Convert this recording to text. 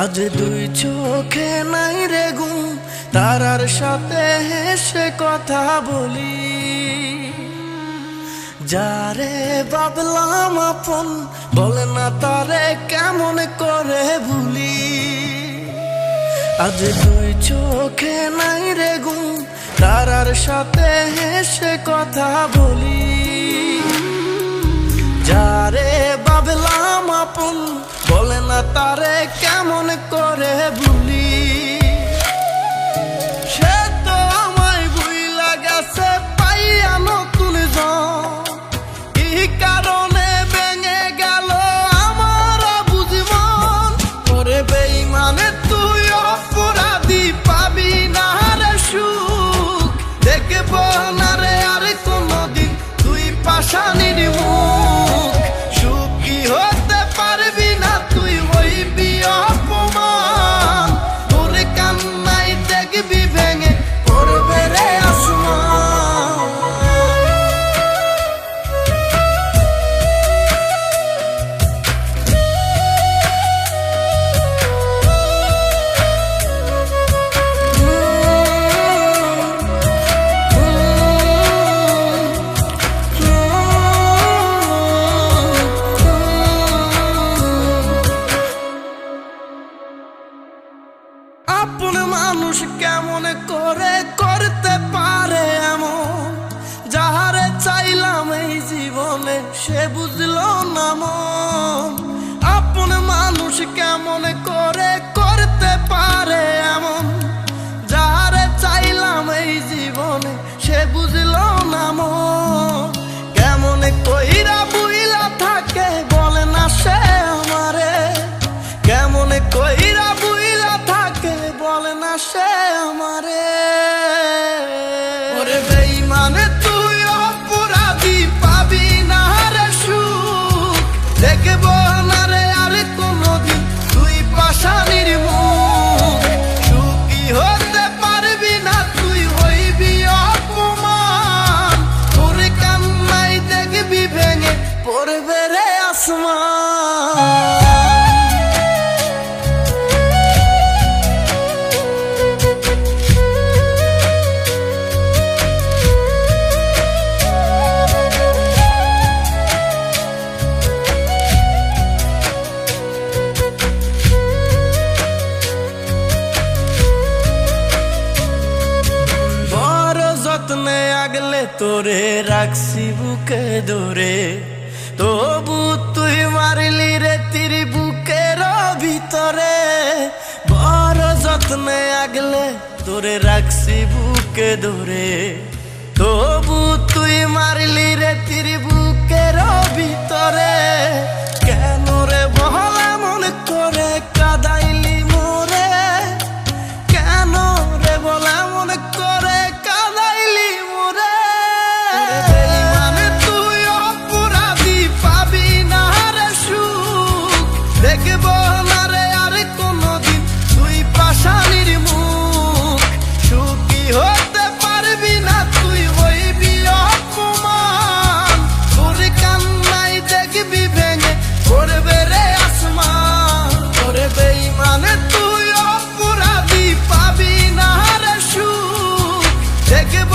আজ দুই চোখে নাই রে ঘুম, তারার সাথে হেসে কথা বলি। যারে ভাবলাম আপন, বলে না তারে কেমন করে ভুলি। আজ দুই চোখে নাই রে ঘুম, তারার সাথে হেসে কথা বলি। যারে ভাবলাম আপন, বলে না তারে কেমন করে ভুলি। সে তো আমায় ভুইলা গেছে পাইয়া নতুন জন, কি কারণে ভেঙে গেল আমার বুঝমন। ওরে বেঈমানে তুই অপরাধী, পাবি না রে সুখ। দেখব না রে আর কোনদিন তুই পাশানির মুখ। সুখী হতে পারবি না তুই, হইবি অপমান। তোর কান্নাই দেখবি ভেঙে পড়বে রে আসমান। আপন মানুষ কেমন করে করতে পারে এমন, যাহারে চাইলাম এই জীবনে সে বুঝলো না মন। আপন মানুষ কেমন করে করতে পারে এমন, যাহারে চাইলাম এই জীবনে সে বুঝলো না মন। কেমন কইরা বুইলা থাকে বলে না সে আমারে, কেমন কইরা বুইলা থাকে বলে না সে আমারে। ওরে বেঈমানে তুই অপরাধী, পাবি না রে সুখ। দেখব না রে আর কোনদিন তুই পাশানির মুখ। সুখী হতে পারবি না তুই, হইবি অপমান। তোর কান্নাই দেখবি ভেঙে পড়বে রে আসমান। যত্নে আগলে তোরে রাখছি বুকে ধরে, তবু তুই মারলি রে তীর বুকের ভিতরে। বড় যত্নে আগলে তোরে রাখছি বুকে ধরে, তবু তুই মারলি রে তীর বুকের ভিতরে। কেন রে বহলা মনে করে কাদাইলি মোরে, কেন রে বলা মনে করে দেখব না রে আর কোনদিন তুই পাশানির মুখ। সুখী হতে পারবি না তুই, হইবি অপমান। তোর কান্নাই দেখবি ভেঙে পড়বে রে আসমান। ওরে বেঈমানে তুই অপরাধী, পাবি না রে সুখ। দেখব